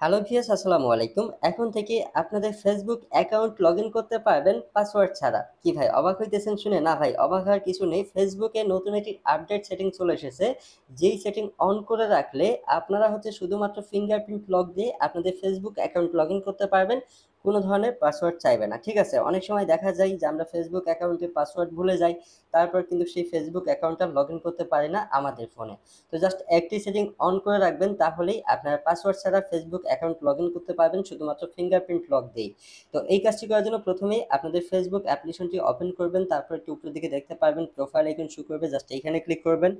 Hello viewers, আসসালামু আলাইকুম। এখন থেকে আপনাদের ফেসবুক অ্যাকাউন্ট লগইন করতে পারবেন পাসওয়ার্ড ছাড়া। কি ভাই অবাক হইতেছেন শুনে? না ভাই, অবাক হওয়ার কিছু নেই। ফেসবুকে নতুন একটি আপডেট সেটিং চলে এসেছে। যেই সেটিং অন করে রাখলে আপনারা শুধুমাত্র ফিঙ্গারপ্রিন্ট লক দিয়ে আপনাদের ফেসবুক অ্যাকাউন্ট লগইন করতে পারবেন। কোনো ধরনের পাসওয়ার্ড চাইবে না। ঠিক আছে? অনেক সময় দেখা যায় যে আমরা ফেসবুক অ্যাকাউন্টের পাসওয়ার্ড ভুলে যাই। তারপর কিন্তু সেই ফেসবুক অ্যাকাউন্টটা লগইন করতে পারি না আমাদের ফোনে। তো জাস্ট একটি সেটিং অন করে রাখবেন, তাহলেই আপনারা পাসওয়ার্ড ছাড়া ফেসবুক অ্যাকাউন্ট লগইন করতে পারবেন শুধুমাত্র ফিঙ্গারপ্রিন্ট লক দিয়েই। তো এই কাজটি করার জন্য প্রথমেই আপনাদের ফেসবুক অ্যাপ্লিকেশনটি ওপেন করবেন, তারপর একটু উপরের দিকে দেখতে পারবেন প্রোফাইল আইকন শো করবে, জাস্ট এইখানে ক্লিক করবেন।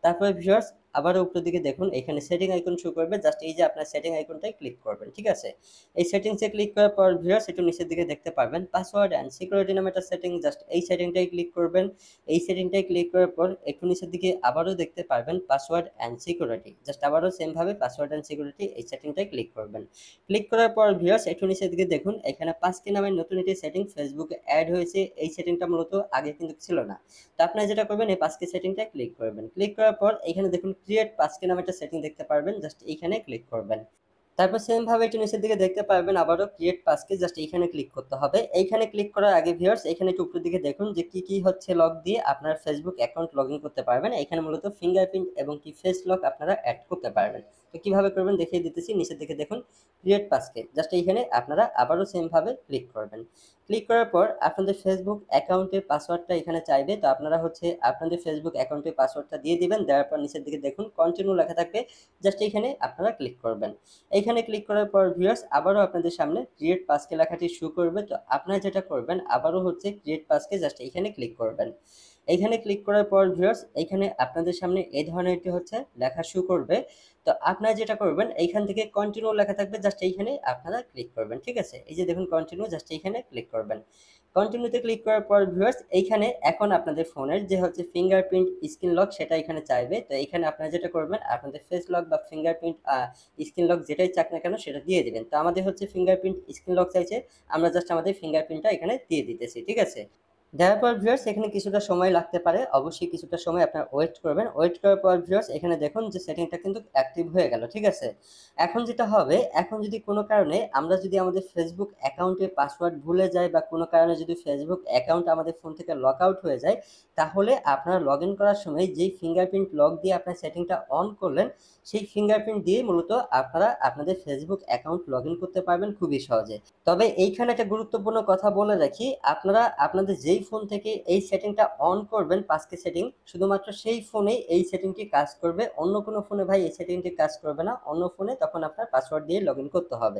তারপরে ভিউয়ার্স আবারও উপরের দিকে দেখুন এখানে সেটিং আইকন শো করবে, জাস্ট এই যে আপনার সেটিং আইকনটায় ক্লিক করবেন। ঠিক আছে? এই সেটিংসে ক্লিক করার পর ভিউয়ার্স একটু নিচের দিকে দেখতে পারবেন পাসওয়ার্ড অ্যান্ড সিকিউরিটি নামে একটা সেটিং, জাস্ট এই সেটিংটাই ক্লিক করবেন। এই সেটিংটায় ক্লিক করার পর একটু নিচের দিকে আবারও দেখতে পারবেন পাসওয়ার্ড অ্যান্ড সিকিউরিটি, জাস্ট আবারও সেম ভাবে পাসওয়ার্ড অ্যান্ড সিকিউরিটি এই সেটিংটায় ক্লিক করবেন। ক্লিক করার পর ভিউয়ার্স একটু নিচের দিকে দেখুন এখানে পাসকি নামের নতুন একটি সেটিং ফেসবুকে অ্যাড হয়েছে। এই সেটিংটা মূলত আগে কিন্তু ছিল না। তো আপনারা যেটা করবেন এই পাসকি সেটিংটায় ক্লিক করবেন। ক্লিক করার পর এখানে দেখুন ক্রিয়েট পাসকি নামে একটা সেটিং দেখতে পারবেন, জাস্ট এইখানে ক্লিক করবেন। তারপর সেম ভাবে একটু নিচের দিকে দেখতে পারবেন আবারও ক্রিয়েট পাসকি, জাস্ট এইখানে ক্লিক করতে হবে। এইখানে ক্লিক করার আগে ভিউয়ার্স এখানে একটু উপরের দিকে দেখুন যে কি হচ্ছে লক দিয়ে আপনার ফেসবুক অ্যাকাউন্ট লগইন করতে পারবেন। এখানে মূলত ফিঙ্গারপ্রিন্ট এবং কি ফেস লক আপনারা অ্যাড করতে পারবেন। তো কিভাবে করবেন দেখিয়ে দিতেছি। নিচের দিকে দেখুন ক্রিয়েট পাসকি, জাস্ট এইখানে আপনারা আবারও সেম ভাবে ক্লিক করবেন। ক্লিক করার পর আপনাদের ফেসবুক অ্যাকাউন্টের পাসওয়ার্ডটা এখানে চাইবে, তো আপনারা আপনাদের ফেসবুক অ্যাকাউন্টের পাসওয়ার্ডটা দিয়ে দিবেন। দেওয়ার পর নিচের দিকে দেখুন কন্টিনিউ লেখা থাকবে, জাস্ট এইখানে আপনারা ক্লিক করবেন। এইখানে ক্লিক করার পর ভিউয়ার্স আবারও আপনাদের সামনে ক্রিয়েট পাসকে লেখাটি শো করবে। তো আপনারা যেটা করবেন আবারও ক্রিয়েট পাসকে, জাস্ট এইখানে ক্লিক করবেন। এইখানে ক্লিক করার পর ভিউয়ার্স এইখানে আপনাদের সামনে এই ধরনের একটি লেখা শো করবে। তো আপনারা যেটা করবেন এইখান থেকে কন্টিনিউ লেখা থাকবে, জাস্ট এইখানে আপনারা ক্লিক করবেন। ঠিক আছে? এই যে দেখুন কন্টিনিউ, জাস্ট এইখানে ক্লিক করবেন। কন্টিনিউতে ক্লিক করার পর ভিউয়ার্স এইখানে এখন আপনাদের ফোনের যে ফিঙ্গারপ্রিন্ট স্ক্রিন লক সেটা এখানে চাইবে। তো এইখানে আপনারা যেটা করবেন আপনাদের ফেস লক বা ফিঙ্গারপ্রিন্ট স্ক্রিন লক যেটাই চাক না কেন সেটা দিয়ে দিবেন। তো আমাদের ফিঙ্গারপ্রিন্ট স্ক্রিন লক চাইছে, আমরা জাস্ট আমাদের ফিঙ্গারপ্রিন্টটা এখানে দিয়ে দিতেছি। ঠিক আছে? দেওয়ার পর ভিউয়ার্স এখানে কিছুটা সময় লাগতে পারে, অবশ্যই কিছুটা সময় আপনারা ওয়েট করবেন। ওয়েট করার পর ভিউয়ার্স এখানে দেখুন যে সেটিংটা কিন্তু অ্যাক্টিভ হয়ে গেল। ঠিক আছে? এখন যেটা হবে, এখন যদি কোনো কারণে আমরা যদি আমাদের ফেসবুক অ্যাকাউন্টের পাসওয়ার্ড ভুলে যাই বা কোনো কারণে যদি ফেসবুক অ্যাকাউন্ট আমাদের ফোন থেকে লক আউট হয়ে যায়, তাহলে আপনারা লগইন করার সময় যেই ফিঙ্গারপ্রিন্ট লক দিয়ে আপনার সেটিংটা অন করলেন, সেই ফিঙ্গারপ্রিন্ট দিয়ে মূলত আপনারা আপনাদের ফেসবুক অ্যাকাউন্ট লগইন করতে পারবেন খুবই সহজে। তবে এইখানে একটা গুরুত্বপূর্ণ কথা বলে রাখি, আপনারা আপনাদের যেই ফোন থেকে এই সেটিংটা অন করবেন পাসকি সেটিং, শুধুমাত্র সেই ফোনেই এই সেটিংটি কাজ করবে। অন্য কোনো ফোনে ভাই এই সেটিংটি কাজ করবে না। অন্য ফোনে তখন আপনার পাসওয়ার্ড দিয়ে লগইন করতে হবে।